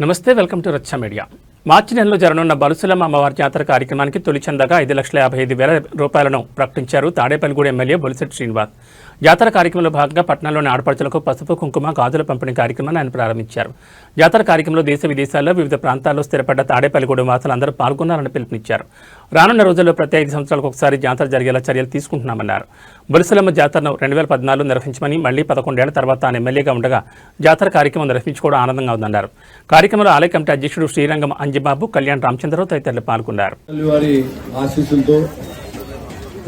నమస్తే, welcome to రచ్చ media. మార్చి నెలలో జరగనున్న బలుసులమ్మ అమ్మవారి జాతర కార్యక్రమానికి తొలి చందాగా 5,55,000 రూపాయలను ప్రకటించారు తాడేపల్లిగూడెం ఎమ్మెల్యే బొలిశెట్టి శ్రీనివాస్. జాతర కార్యక్రమంలో భాగంగా పట్టణంలోని ఆడపడుచులకు పసుపు కుంకుమ గాజుల పంపిణీ కార్యక్రమాన్ని ఆయన ప్రారంభించారు. జాతర కార్యక్రమంలో దేశ విదేశాల్లో వివిధ ప్రాంతాల్లో స్థిరపడ్డ తాడేపల్లిగూడెం వాసులందరూ పాల్గొన్నారని పిలుపునిచ్చారు. రానున్న రోజుల్లో ప్రతి 5 సంవత్సరాలకు ఒకసారి జాతర జరిగేలా చర్యలు తీసుకుంటున్నామన్నారు. బొలిసలమ్మ జాతరను 2014లో నిర్వహించమని, మళ్లీ 11 ఏళ్ల తర్వాత తాను ఎమ్మెల్యేగా ఉండగా జాతర కార్యక్రమం నిర్వహించుకోవడం ఆనందంగా ఉందన్నారు. కార్యక్రమంలో ఆలయ కమిటీ అధ్యక్షుడు శ్రీరంగం అంజిబాబు, కళ్యాణ్ రామచంద్రరావు తదితరులు పాల్గొన్నారు.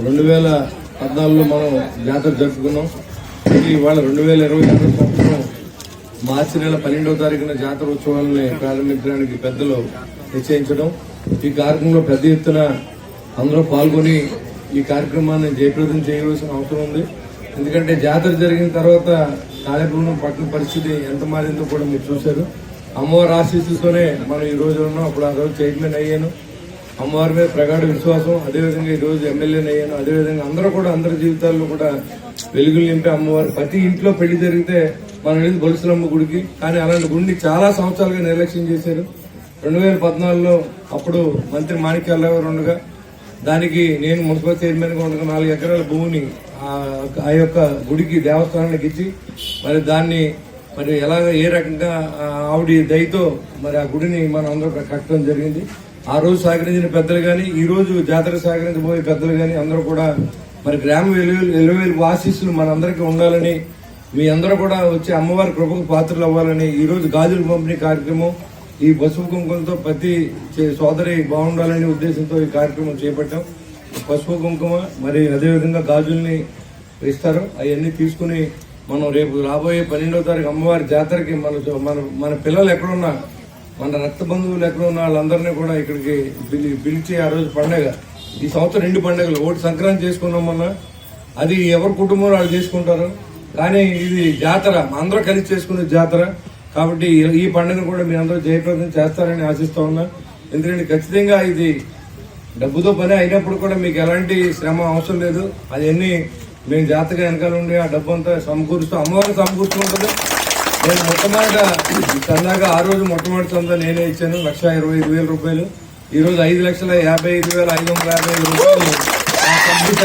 2014లో మనం జాతర జరుపుకున్నాం. ఇవాళ 2022 సంవత్సరం మార్చి నెల 12వ తారీఖున జాతర ఉత్సవాలని ప్రారంభించడానికి పెద్దలు నిశ్చయించడం, ఈ కార్యక్రమంలో పెద్ద ఎత్తున అందరూ పాల్గొని ఈ కార్యక్రమాన్ని జయప్రదం చేయవలసిన అవసరం ఉంది. ఎందుకంటే జాతర జరిగిన తర్వాత తాడేపల్లిగూడెం పట్టణ పరిస్థితి ఎంత మారిందో కూడా మీరు చూశారు. అమ్మవారి ఆశీస్సులతోనే మనం ఈ రోజు ఉన్నాం. అప్పుడు ఆ రోజు చైర్మన్ అయ్యాను, అమ్మవారి మీద ప్రగాఢ విశ్వాసం, అదేవిధంగా ఈ రోజు ఎమ్మెల్యేని అయ్యాను. అదేవిధంగా అందరి జీవితాల్లో కూడా వెలుగులు నింపే అమ్మవారు. ప్రతి ఇంట్లో పెళ్లి జరిగితే మనం వెళ్ళి బొలిసలమ్మ గుడికి, కానీ అలాంటి గుడిని చాలా సంవత్సరాలుగా నిర్లక్ష్యం చేశారు. 2014లో అప్పుడు మంత్రి మాణిక్యాలరావు గారు ఉండగా దానికి నేను మున్సిపల్ చైర్మన్గా ఉండగా 4 ఎకరాల భూమిని ఆ యొక్క గుడికి దేవస్థానానికి ఇచ్చి దాన్ని ఏ రకంగా ఆవిడ దయతో ఆ గుడిని మనం అందరూ కట్టడం జరిగింది. ఆ రోజు సహకరించిన పెద్దలు కానీ, ఈ రోజు జాతర సహకరించబోయే పెద్దలు కానీ అందరూ కూడా గ్రామ వెలువేలు ఆశీస్సులు మనందరికీ ఉండాలని, మీ అందరూ కూడా వచ్చి అమ్మవారి కృపకు పాత్రలు అవ్వాలని ఈ రోజు గాజుల పంపిణీ కార్యక్రమం, ఈ పసుపు కుంకుమతో ప్రతి సోదరి బాగుండాలనే ఉద్దేశంతో ఈ కార్యక్రమం చేపట్టాం. పసుపు కుంకుమ అదేవిధంగా గాజుల్ని ఇస్తారు. అవన్నీ తీసుకుని మనం రేపు రాబోయే 12వ తారీఖు అమ్మవారి జాతరకి మన పిల్లలు ఎక్కడున్నా, మన రక్త బంధువులు ఎక్కడ ఉన్న వాళ్ళందరినీ కూడా ఇక్కడికి పిలిచి ఆ రోజు పండగ, ఈ సంవత్సరం 2 పండుగలు, ఒకటి సంక్రాంతి చేసుకున్నాం మొన్న, అది ఎవరి కుటుంబంలో వాళ్ళు చేసుకుంటారు, కానీ ఇది జాతర అందరూ కలిసి చేసుకునే జాతర కాబట్టి ఈ పండుగను కూడా మీ అందరూ జయప్రదం చేస్తారని ఆశిస్తా ఉన్నా. ఎందుకంటే ఖచ్చితంగా ఇది డబ్బుతో పని అయినప్పుడు కూడా మీకు ఎలాంటి శ్రమ అవసరం లేదు. అవన్నీ మేము జాతరగా వెనకాల ఉండి ఆ డబ్బు అంతా సమకూరుస్తూ అమ్మవారిని సమకూర్చుకుంటుంది. నేను మొట్టమొదట చందాగా ఆ రోజు మొట్టమొదటి చందా నేనే ఇచ్చాను, 1,25,000 రూపాయలు. ఈ రోజు 5,55,550 రూపాయలు